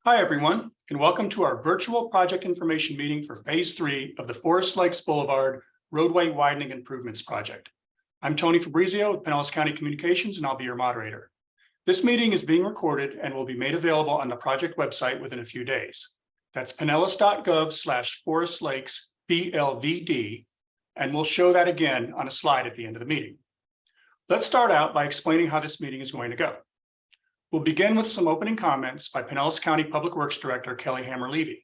Hi, everyone, and welcome to our virtual project information meeting for Phase 3 of the Forest Lakes Boulevard Roadway Widening Improvements Project. I'm Tony Fabrizio with Pinellas County Communications, and I'll be your moderator. This meeting is being recorded and will be made available on the project website within a few days. That's pinellas.gov/forestlakesblvd, and we'll show that again on a slide at the end of the meeting. Let's start out by explaining how this meeting is going to go. We'll begin with some opening comments by Pinellas County Public Works Director Kelly Hammer-Levy.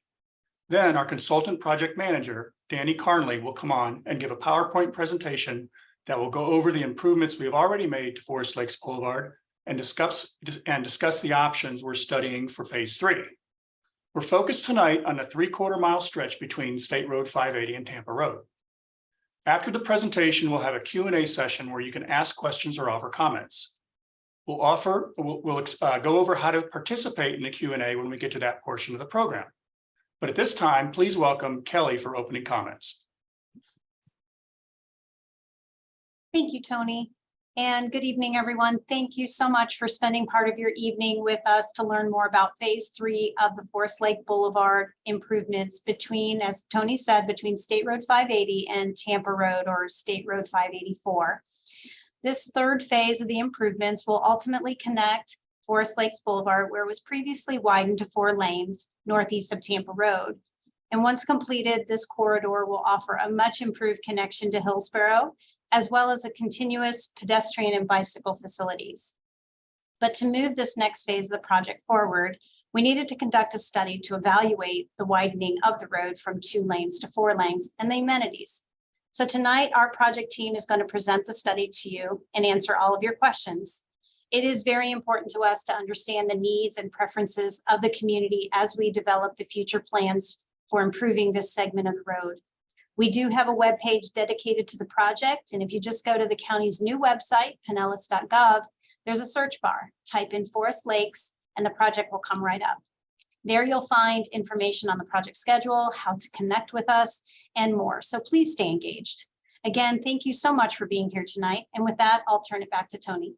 Then our consultant project manager, Danny Carnley, will come on and give a PowerPoint presentation that will go over the improvements we have already made to Forest Lakes Boulevard and discuss the options we're studying for Phase 3. We're focused tonight on the 3/4 mile stretch between State Road 580 and Tampa Road. After the presentation, we'll have a Q&A session where you can ask questions or offer comments. We'll go over how to participate in the Q&A when we get to that portion of the program. But at this time, please welcome Kelly for opening comments. Thank you, Tony. And good evening, everyone. Thank you so much for spending part of your evening with us to learn more about Phase 3 of the Forest Lake Boulevard improvements between, as Tony said, between State Road 580 and Tampa Road, or State Road 584. This third phase of the improvements will ultimately connect Forest Lakes Boulevard, where it was previously widened to 4 lanes northeast of Tampa Road. And once completed, this corridor will offer a much improved connection to Hillsborough, as well as a continuous pedestrian and bicycle facilities. But to move this next phase of the project forward, we needed to conduct a study to evaluate the widening of the road from 2 lanes to 4 lanes and the amenities. So tonight, our project team is going to present the study to you and answer all of your questions. It is very important to us to understand the needs and preferences of the community as we develop the future plans for improving this segment of the road. We do have a webpage dedicated to the project, and if you just go to the county's new website, pinellas.gov, there's a search bar. Type in Forest Lakes, and the project will come right up. There you'll find information on the project schedule, how to connect with us, and more. So please stay engaged. Again, thank you so much for being here tonight. And with that, I'll turn it back to Tony.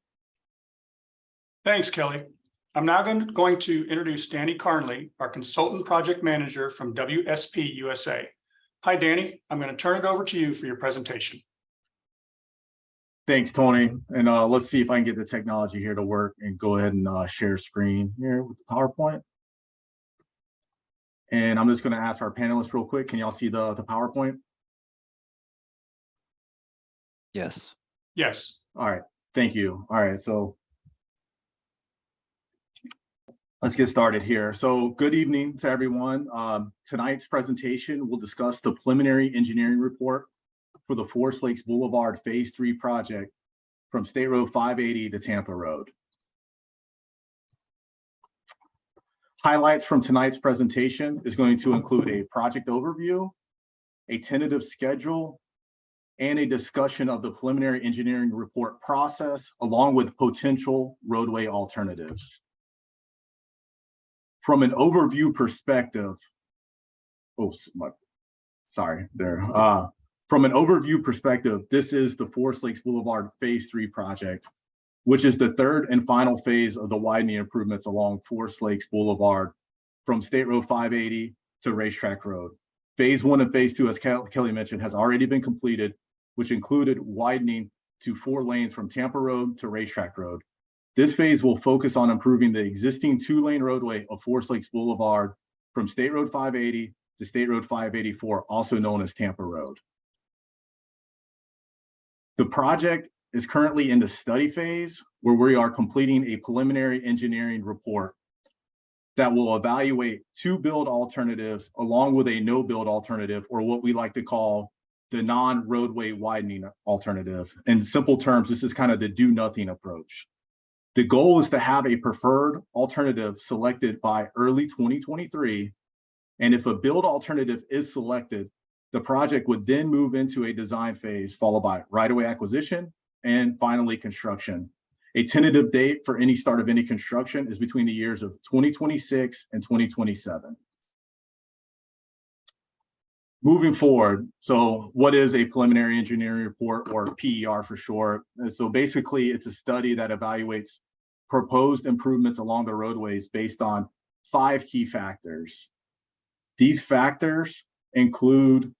Thanks, Kelly. I'm now going to introduce Danny Carnley, our consultant project manager from WSP USA. Hi, Danny. I'm going to turn it over to you for your presentation. Thanks, Tony. And let's see if I can get the technology here to work and go ahead and share screen here with the PowerPoint. And I'm just going to ask our panelists real quick. Can y'all see the PowerPoint? Yes. Yes. All right. Thank you. All right. So let's get started here. So good evening to everyone. Tonight's presentation will discuss the preliminary engineering report for the Forest Lakes Boulevard Phase 3 project from State Road 580 to Tampa Road. Highlights from tonight's presentation is going to include a project overview, a tentative schedule, and a discussion of the preliminary engineering report process, along with potential roadway alternatives. From an overview perspective, from an overview perspective, this is the Forest Lakes Boulevard Phase 3 project, which is the third and final phase of the widening improvements along Forest Lakes Boulevard from State Road 580 to Racetrack Road. Phase 1 and Phase 2, as Kelly mentioned, has already been completed, which included widening to 4 lanes from Tampa Road to Racetrack Road. This phase will focus on improving the existing 2-lane roadway of Forest Lakes Boulevard from State Road 580 to State Road 584, also known as Tampa Road. The project is currently in the study phase, where we are completing a preliminary engineering report that will evaluate 2 build alternatives along with a no build alternative, or what we like to call the non-roadway widening alternative. In simple terms, this is kind of the do nothing approach. The goal is to have a preferred alternative selected by early 2023. And if a build alternative is selected, the project would then move into a design phase, followed by right-of-way acquisition, and finally construction. A tentative date for any start of any construction is between the years of 2026 and 2027. Moving forward, so what is a preliminary engineering report, or PER for short? And so basically, it's a study that evaluates proposed improvements along the roadways based on 5 key factors. These factors include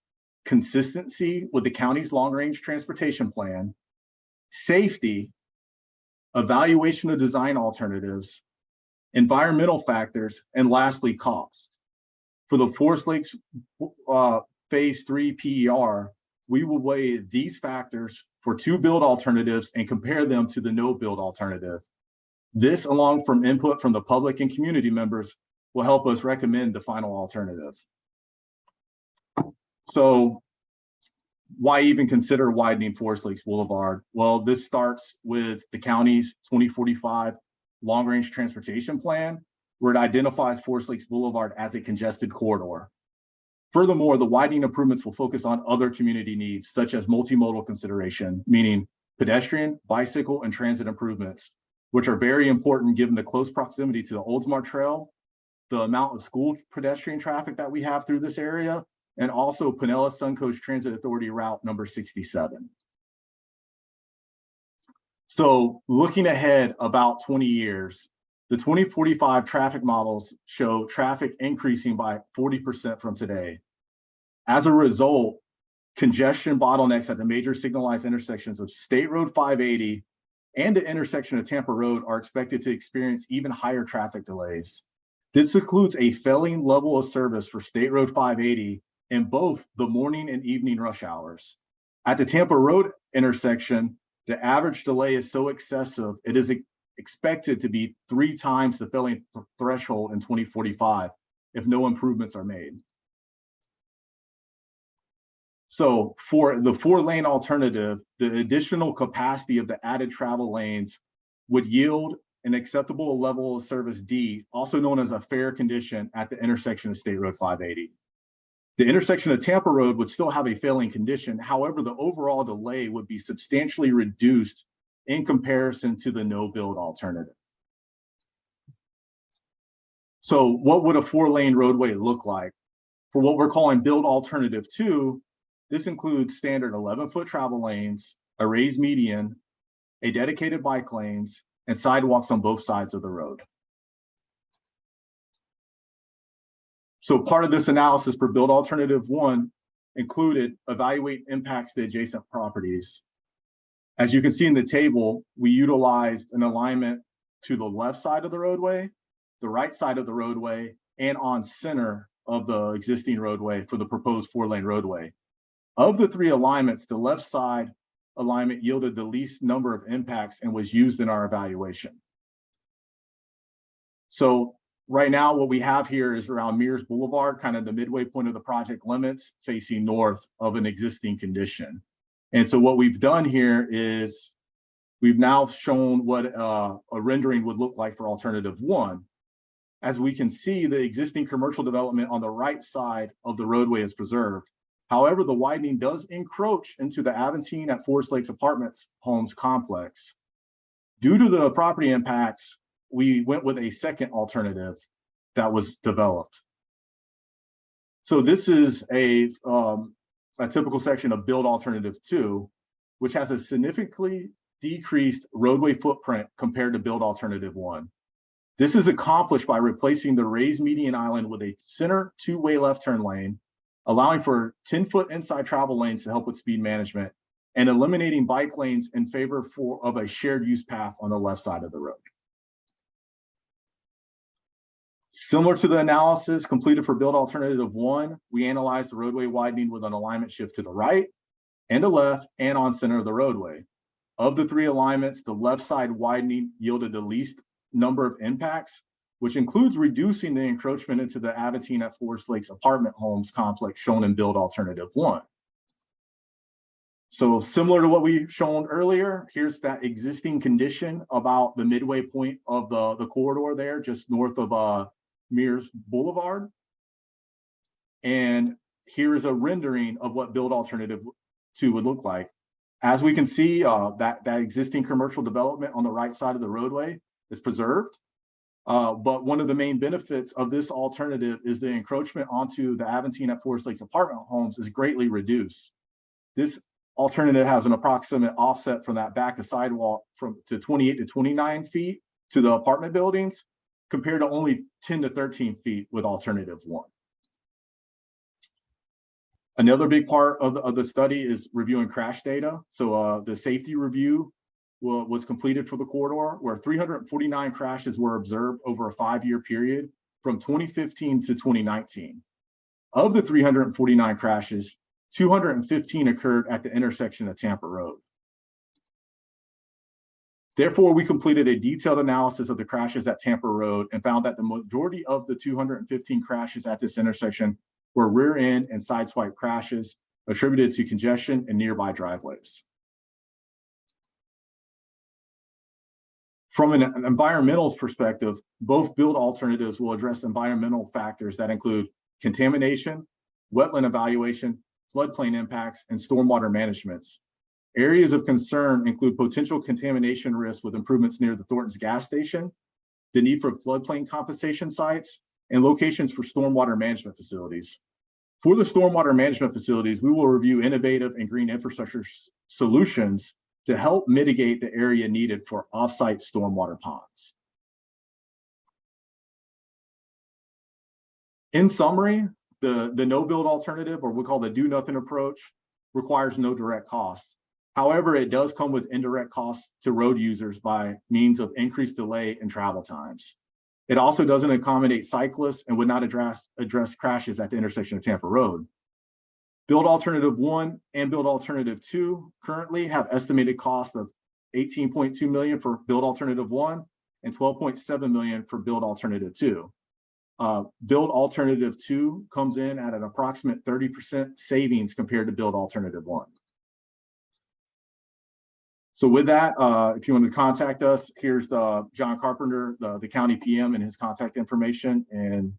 consistency with the county's long-range transportation plan, safety, evaluation of design alternatives, environmental factors, and lastly, cost. For the Forest Lakes Phase 3 PER, we will weigh these factors for 2 build alternatives and compare them to the no build alternative. This, along from input from the public and community members, will help us recommend the final alternative. So why even consider widening Forest Lakes Boulevard? Well, this starts with the county's 2045 long-range transportation plan, where it identifies Forest Lakes Boulevard as a congested corridor. Furthermore, the widening improvements will focus on other community needs, such as multimodal consideration, meaning pedestrian, bicycle, and transit improvements, which are very important given the close proximity to the Oldsmar Trail, the amount of school pedestrian traffic that we have through this area, and also Pinellas Suncoast Transit Authority Route number 67. So looking ahead about 20 years, the 2045 traffic models show traffic increasing by 40% from today. As a result, congestion bottlenecks at the major signalized intersections of State Road 580 and the intersection of Tampa Road are expected to experience even higher traffic delays. This includes a failing level of service for State Road 580 in both the morning and evening rush hours. At the Tampa Road intersection, the average delay is so excessive, it is expected to be 3 times the failing threshold in 2045 if no improvements are made. So for the 4-lane alternative, the additional capacity of the added travel lanes would yield an acceptable level of service D, also known as a fair condition at the intersection of State Road 580. The intersection of Tampa Road would still have a failing condition. However, the overall delay would be substantially reduced in comparison to the no-build alternative. So what would a 4-lane roadway look like? For what we're calling build alternative 2, this includes standard 11-foot travel lanes, a raised median, a dedicated bike lanes, and sidewalks on both sides of the road. So part of this analysis for build alternative 1 included evaluate impacts to adjacent properties. As you can see in the table, we utilized an alignment to the left side of the roadway, the right side of the roadway, and on center of the existing roadway for the proposed 4-lane roadway. Of the 3 alignments, the left side alignment yielded the least number of impacts and was used in our evaluation. So right now, what we have here is around Mears Boulevard, kind of the midway point of the project limits, facing north of an existing condition. And so what we've done here is we've now shown what a rendering would look like for alternative 1. As we can see, the existing commercial development on the right side of the roadway is preserved. However, the widening does encroach into the Aventine at Forest Lakes Apartments Homes complex. Due to the property impacts, we went with a second alternative that was developed. So this is a typical section of build alternative 2, which has a significantly decreased roadway footprint compared to build alternative 1. This is accomplished by replacing the raised median island with a center 2-way left turn lane, allowing for 10-foot inside travel lanes to help with speed management, and eliminating bike lanes in favor of a shared use path on the left side of the road. Similar to the analysis completed for build alternative 1, we analyzed the roadway widening with an alignment shift to the right and the left and on center of the roadway. Of the 3 alignments, the left side widening yielded the least number of impacts, which includes reducing the encroachment into the Aventine at Forest Lakes Apartment Homes complex shown in build alternative 1. So similar to what we shown earlier, here's that existing condition about the midway point of the corridor there, just north of Mears Boulevard. And here is a rendering of what build alternative 2 would look like. As we can see, that existing commercial development on the right side of the roadway is preserved. But one of the main benefits of this alternative is the encroachment onto the Aventine at Forest Lakes Apartment Homes is greatly reduced. This alternative has an approximate offset from that back of sidewalk to 28 to 29 feet to the apartment buildings, compared to only 10 to 13 feet with alternative 1. Another big part of the study is reviewing crash data. So the safety review was completed for the corridor, where 349 crashes were observed over a 5-year period from 2015 to 2019. Of the 349 crashes, 215 occurred at the intersection of Tampa Road. Therefore, we completed a detailed analysis of the crashes at Tampa Road and found that the majority of the 215 crashes at this intersection were rear end and sideswipe crashes attributed to congestion in nearby driveways. From an environmental perspective, both build alternatives will address environmental factors that include contamination, wetland evaluation, floodplain impacts, and stormwater management. Areas of concern include potential contamination risks with improvements near the Thornton's gas station, the need for floodplain compensation sites, and locations for stormwater management facilities. For the stormwater management facilities, we will review innovative and green infrastructure solutions to help mitigate the area needed for off-site stormwater ponds. In summary, the no-build alternative, or we call the do-nothing approach, requires no direct costs. However, it does come with indirect costs to road users by means of increased delay in travel times. It also doesn't accommodate cyclists and would not address crashes at the intersection of Tampa Road. Build Alternative 1 and Build Alternative 2 currently have estimated costs of $18.2 million for Build Alternative 1 and $12.7 million for Build Alternative 2. Build Alternative 2 comes in at an approximate 30% savings compared to Build Alternative 1. So with that, if you want to contact us, here's John Carpenter, the county PM, and his contact information, and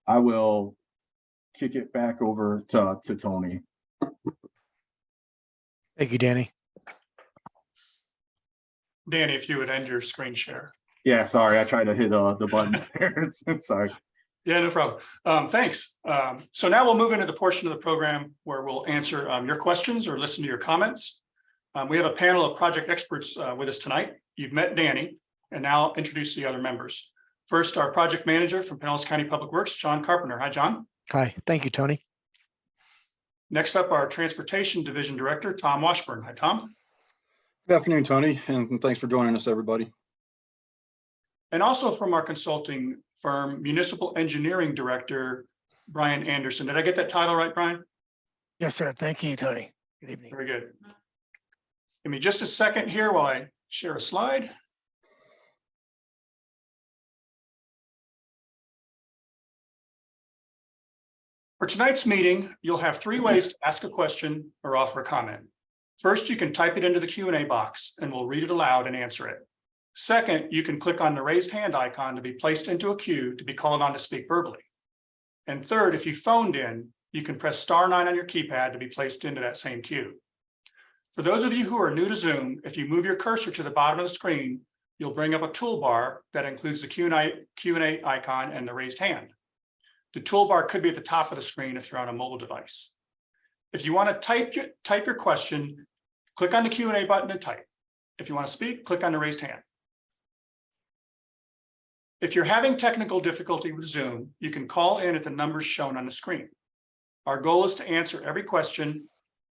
I will kick it back over to Tony. Thank you, Danny. Danny, if you would end your screen share. Yeah, sorry, I tried to hit the buttons there. Sorry. Yeah, no problem. Thanks. So now we'll move into the portion of the program where we'll answer your questions or listen to your comments. We have a panel of project experts with us tonight. You've met Danny, and now I'll introduce the other members. First, our project manager from Pinellas County Public Works, John Carpenter. Hi, John. Hi, thank you, Tony. Next up, our Transportation Division Director, Tom Washburn. Hi, Tom. Good afternoon, Tony, and thanks for joining us, everybody. And also from our consulting firm, Municipal Engineering Director, Brian Anderson. Did I get that title right, Brian? Yes, sir. Thank you, Tony. Good evening. Very good. Give me just a second here while I share a slide. For tonight's meeting, you'll have 3 ways to ask a question or offer a comment. First, you can type it into the Q&A box and we'll read it aloud and answer it. Second, you can click on the raised hand icon to be placed into a queue to be called on to speak verbally. And third, if you phoned in, you can press *9 on your keypad to be placed into that same queue. For those of you who are new to Zoom, if you move your cursor to the bottom of the screen, you'll bring up a toolbar that includes the Q&A icon and the raised hand. The toolbar could be at the top of the screen if you're on a mobile device. If you want to type your question, click on the Q&A button and type. If you want to speak, click on the raised hand. If you're having technical difficulty with Zoom, you can call in at the numbers shown on the screen. Our goal is to answer every question,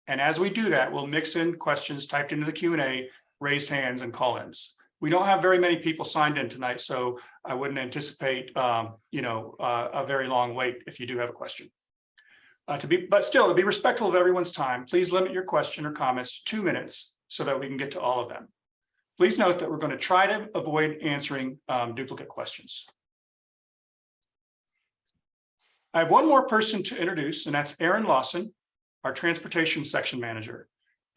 and as we do that, we'll mix in questions typed into the Q&A, raised hands, and call-ins. We don't have very many people signed in tonight, so I wouldn't anticipate a very long wait if you do have a question. But still, to be respectful of everyone's time, please limit your question or comments to 2 minutes so that we can get to all of them. Please note that we're going to try to avoid answering duplicate questions. I have one more person to introduce, and that's Erin Lawson, our Transportation Section Manager.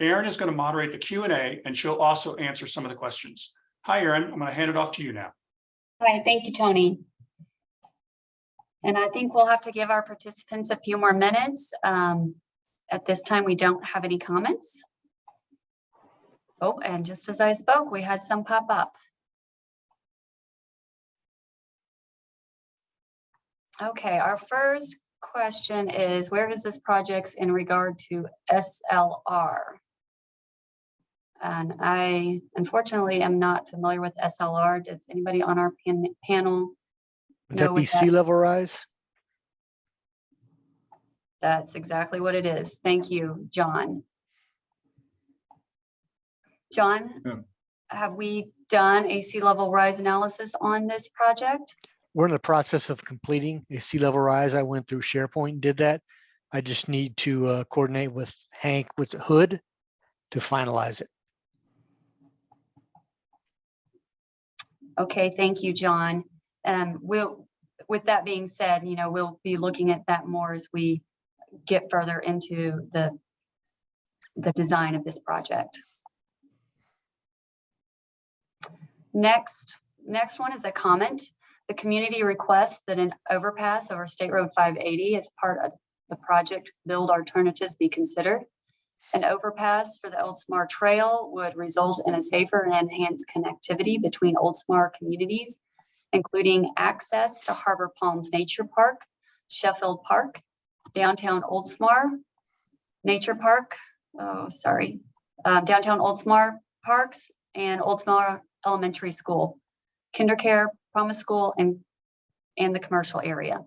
Erin is going to moderate the Q&A, and she'll also answer some of the questions. Hi, Erin. I'm going to hand it off to you now. Hi, thank you, Tony. And I think we'll have to give our participants a few more minutes. At this time, we don't have any comments. Oh, and just as I spoke, we had some pop up. Okay, our first question is, where is this project in regard to SLR? And I unfortunately am not familiar with SLR. Does anybody on our panel Would know that be what sea level rise? That's exactly what it is. Thank you, John. John, Yeah. have we done a sea level rise analysis on this project? We're in the process of completing a sea level rise. I went through SharePoint and did that. I just need to coordinate with Hank with Hood to finalize it. Okay, thank you, John. With that being said, we'll be looking at that more as we get further into the design of this project. Next one is a comment. The community requests that an overpass over State Road 580 as part of the project build alternatives be considered. An overpass for the Oldsmar Trail would result in a safer and enhanced connectivity between Oldsmar communities, including access to Harbor Palms Nature Park, Sheffield Park, downtown Oldsmar Nature Park, downtown Oldsmar Parks, and Oldsmar Elementary School, Kindercare, Promise School, and the commercial area.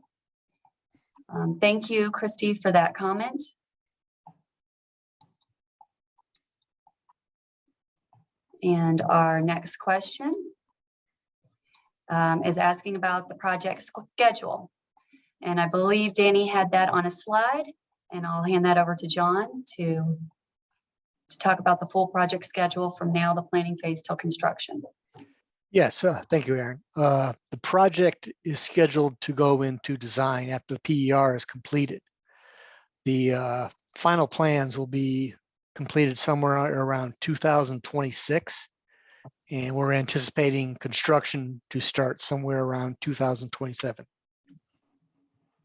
Thank you, Christy, for that comment. And our next question is asking about the project schedule. And I believe Danny had that on a slide, and I'll hand that over to John to talk about the full project schedule from now, the planning phase till construction. Yes, thank you, Aaron. The project is scheduled to go into design after the PER is completed. The final plans will be completed somewhere around 2026. And we're anticipating construction to start somewhere around 2027.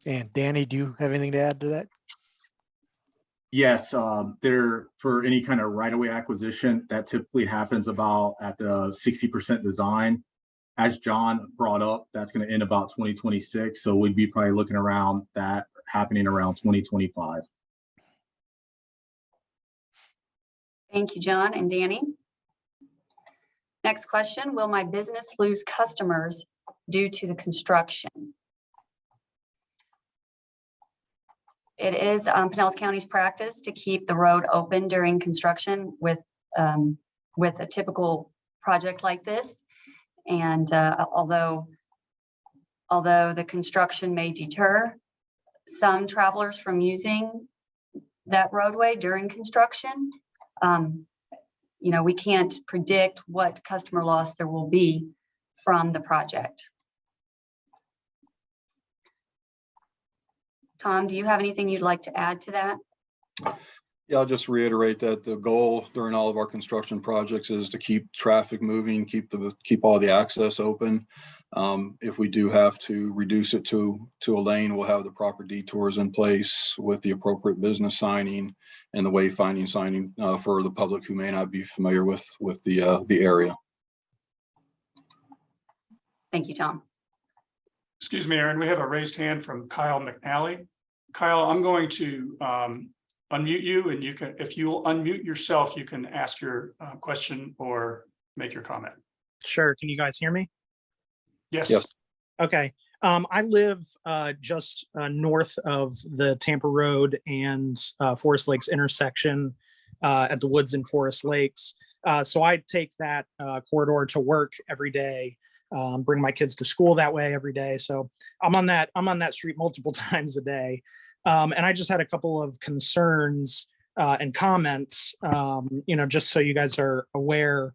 And Danny, do you have anything to add to that? Yes, for any kind of right-of-way acquisition, that typically happens about at the 60% design. As John brought up, that's going to end about 2026. So we'd be probably looking around that happening around 2025. Thank you, John and Danny. Next question, will my business lose customers due to the construction? It is Pinellas County's practice to keep the road open during construction with a typical project like this. And although the construction may deter some travelers from using that roadway during construction, we can't predict what customer loss there will be from the project. Tom, do you have anything you'd like to add to that? Yeah, I'll just reiterate that the goal during all of our construction projects is to keep traffic moving, keep all the access open. If we do have to reduce it to a lane, we'll have the proper detours in place with the appropriate business signing and the wayfinding signing for the public who may not be familiar with the area. Thank you, Tom. Excuse me, Aaron, we have a raised hand from Kyle McNally. Kyle, I'm going to unmute you, and you can, if you'll unmute yourself, you can ask your question or make your comment. Sure. Can you guys hear me? Yes. Yes. Okay. I live just north of the Tampa Road and Forest Lakes intersection at the Woods and Forest Lakes. So I take that corridor to work every day, bring my kids to school that way every day. So I'm on that street multiple times a day. And I just had a couple of concerns and comments, just so you guys are aware.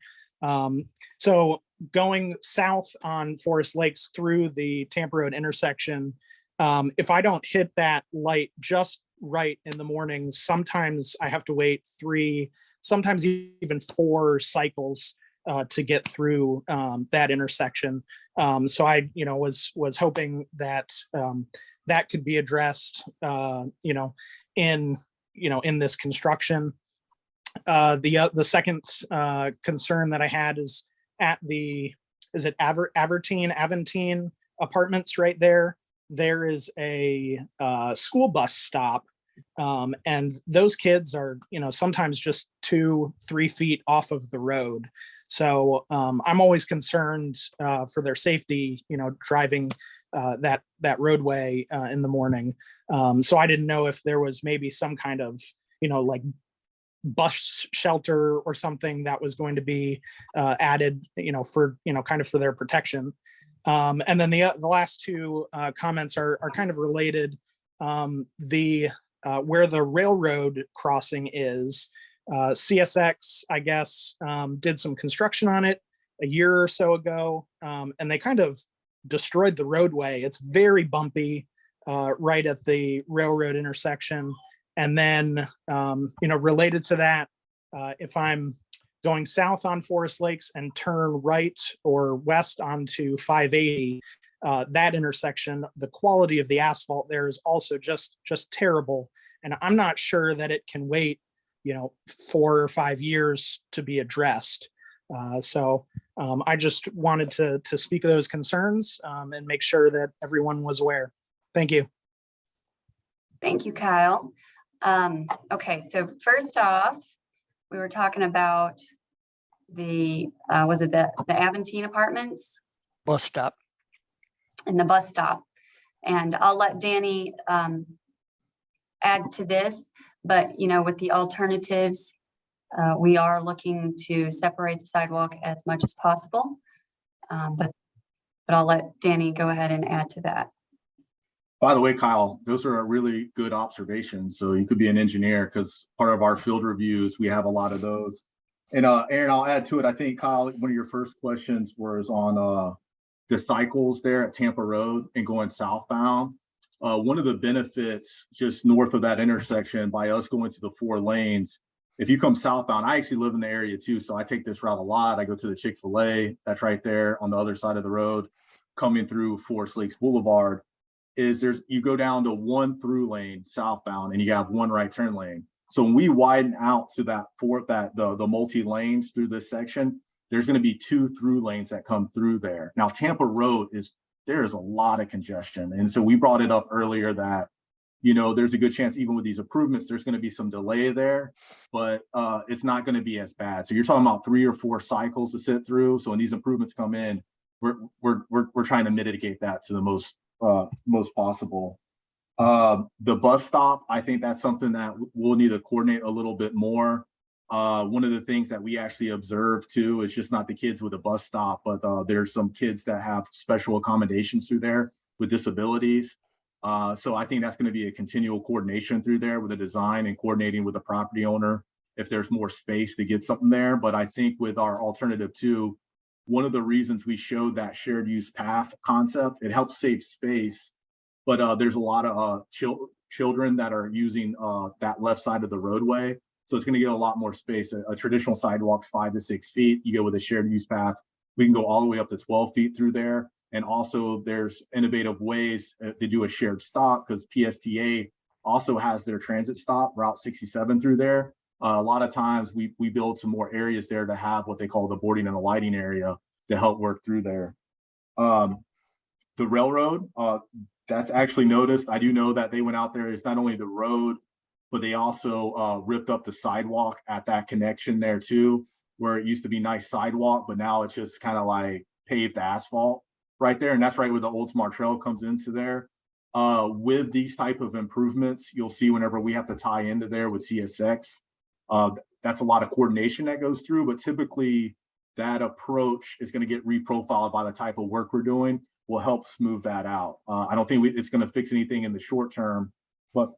So going south on Forest Lakes through the Tampa Road intersection, if I don't hit that light just right in the morning, sometimes I have to wait 3, sometimes even 4 cycles to get through that intersection. So I, was hoping that that could be addressed, in this construction. The second concern that I had is at is it Aventine Apartments right there. There is a school bus stop And those kids are, sometimes just 2-3 feet off of the road. So I'm always concerned for their safety, driving that roadway in the morning. So I didn't know if there was maybe some kind of, like bus shelter or something that was going to be added, for, kind of for their protection. And then the last two comments are kind of related. Where the railroad crossing is, CSX, I guess, did some construction on it a year or so ago, and they kind of destroyed the roadway. It's very bumpy right at the railroad intersection. And then, related to that, if I'm going south on Forest Lakes and turn right or west onto 580, that intersection, the quality of the asphalt there is also just terrible. And I'm not sure that it can wait, 4 or 5 years to be addressed. So I just wanted to speak of those concerns and make sure that everyone was aware. Thank you. Thank you, Kyle. Okay, so first off, we were talking about was it the Aventine Apartments Bus stop. and the bus stop? And I'll let Danny add to this, but with the alternatives, we are looking to separate the sidewalk as much as possible. But I'll let Danny go ahead and add to that. By the way, Kyle, those are really good observations. So you could be an engineer, because part of our field reviews, we have a lot of those. And Aaron, I'll add to it. I think, Kyle, one of your first questions was on the cycles there at Tampa Road and going southbound. One of the benefits just north of that intersection by us going to the 4 lanes, if you come southbound, I actually live in the area too, so I take this route a lot. I go to the Chick-fil-A, that's right there on the other side of the road, coming through Forest Lakes Boulevard. You go down to 1 through lane southbound and you have 1 right turn lane. So when we widen out to the multi lanes through this section, there's going to be 2 through lanes that come through there. Now Tampa Road there is a lot of congestion, and so we brought it up earlier that there's a good chance even with these improvements there's going to be some delay there, but it's not going to be as bad. So you're talking about 3 or 4 cycles to sit through. So when these improvements come in, we're trying to mitigate that to the most possible. The bus stop, I think that's something that we'll need to coordinate a little bit more. One of the things that we actually observe too is just not the kids with a bus stop, but there's some kids that have special accommodations through there with disabilities. So I think that's going to be a continual coordination through there with the design and coordinating with the property owner if there's more space to get something there. But I think with our alternative 2, one of the reasons we showed that shared use path concept, it helps save space, but there's a lot of children that are using that left side of the roadway. So it's going to get a lot more space. A traditional sidewalk's 5 to 6 feet. You go with a shared use path, we can go all the way up to 12 feet through there. And also there's innovative ways to do a shared stop, because PSTA also has their transit stop, Route 67 through there. A lot of times we build some more areas there to have what they call the boarding and the lighting area to help work through there. The railroad, that's actually noticed. I do know that they went out there. It's not only the road, but they also ripped up the sidewalk at that connection there too, where it used to be nice sidewalk, but now it's just kind of like paved asphalt right there. And that's right where the Oldsmar Trail comes into there. With these type of improvements, you'll see whenever we have to tie into there with CSX, that's a lot of coordination that goes through, but typically that approach is going to get reprofiled by the type of work we're doing, will help smooth that out. I don't think it's going to fix anything in the short term, but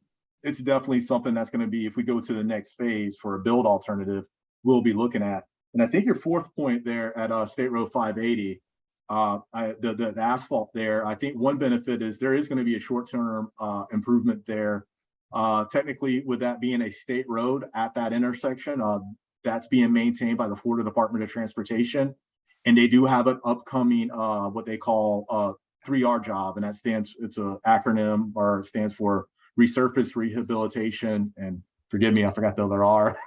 it's definitely something that's going to be, if we go to the next phase for a build alternative, we'll be looking at. And I think your 4th point there at State Road 580, the asphalt there, I think one benefit is there is going to be a short-term improvement there. Technically, with that being a state road at that intersection, that's being maintained by the Florida Department of Transportation. And they do have an upcoming, what they call 3R job. And that it's an acronym, or it stands for resurface, rehabilitation, and forgive me, I forgot the other R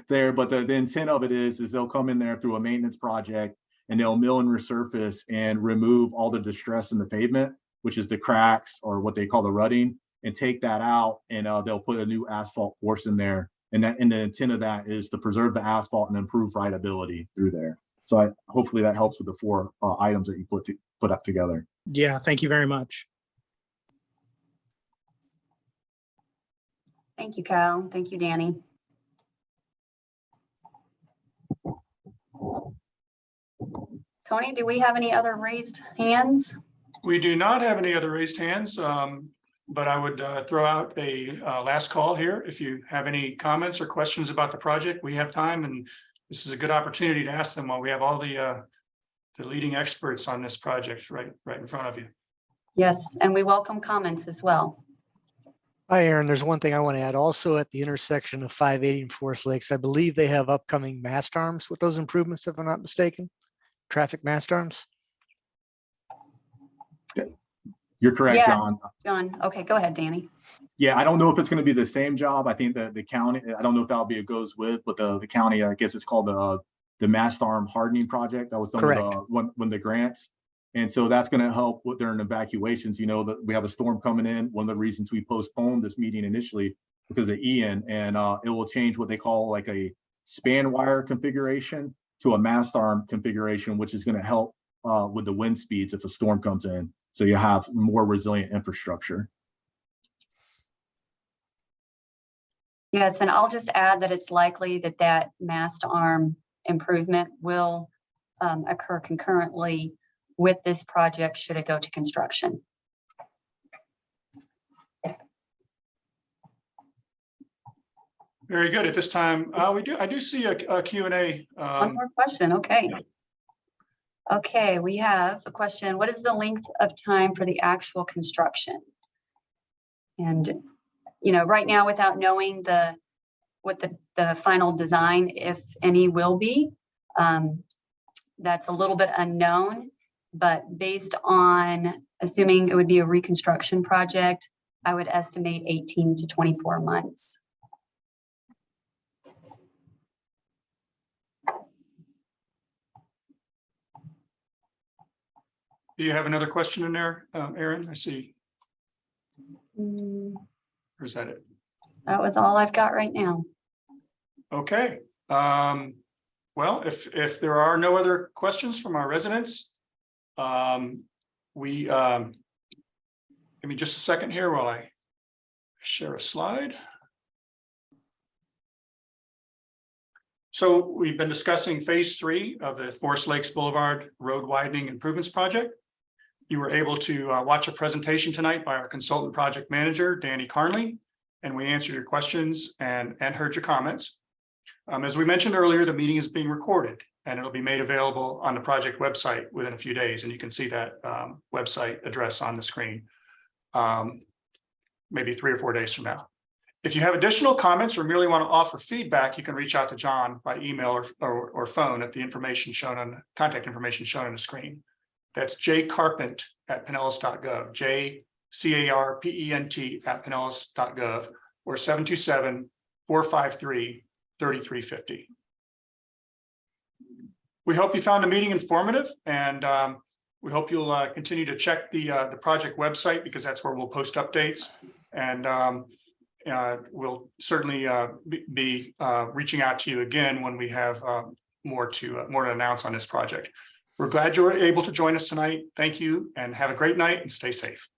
there. But the intent of it is they'll come in there through a maintenance project and they'll mill and resurface and remove all the distress in the pavement, which is the cracks or what they call the rutting. and take that out, and they'll put a new asphalt course in there. And the intent of that is to preserve the asphalt and improve rideability through there. So hopefully that helps with the 4 items that you put up together. Yeah, thank you very much. Thank you, Kyle. Thank you, Danny. Tony, do we have any other raised hands? We do not have any other raised hands, but I would throw out a last call here. If you have any comments or questions about the project, we have time, and this is a good opportunity to ask them while we have all the leading experts on this project right in front of you. Yes, and we welcome comments as well. Hi, Aaron. There's one thing I want to add. Also at the intersection of 580 and Forest Lakes, I believe they have upcoming mast arms with those improvements, if I'm not mistaken. Traffic mast arms. You're correct, Yes. John. John, okay, go ahead, Danny. Yeah, I don't know if it's going to be the same job. I think that the county, I don't know if that'll be a goes with, but the county, I guess it's called the mast arm hardening project. That was done Correct. with when the grants. And so that's going to help with their evacuations. You know, that we have a storm coming in. One of the reasons we postponed this meeting initially because of Ian, and it will change what they call like a span wire configuration to a mast arm configuration, which is going to help with the wind speeds if a storm comes in. So you have more resilient infrastructure. Yes, and I'll just add that it's likely that that mast arm improvement will occur concurrently with this project should it go to construction. Very good. At this time, I do see a Q&A. One more question, okay. Okay, we have a question. What is the length of time for the actual construction? And, you know, right now, without knowing what the final design, if any, will be, that's a little bit unknown. But based on assuming it would be a reconstruction project, I would estimate 18 to 24 months. Do you have another question in there, Aaron? I see. Or is that it? That was all I've got right now. Okay. Well, if there are no other questions from our residents, give me just a second here while I share a slide. So we've been discussing phase 3 of the Forest Lakes Boulevard Road Widening Improvements Project. You were able to watch a presentation tonight by our consultant project manager, Danny Carnley, and we answered your questions and heard your comments. As we mentioned earlier, the meeting is being recorded and it'll be made available on the project website within a few days. And you can see that website address on the screen, maybe 3 or 4 days from now. If you have additional comments or merely want to offer feedback, you can reach out to John by email or phone at the information shown on contact information shown on the screen. That's jcarpent@pinellas.gov, jcarpent@pinellas.gov, or 727-453-3350. We hope you found the meeting informative, and we hope you'll continue to check the project website, because that's where we'll post updates. And we'll certainly be reaching out to you again when we have more to announce on this project. We're glad you were able to join us tonight. Thank you, and have a great night and stay safe.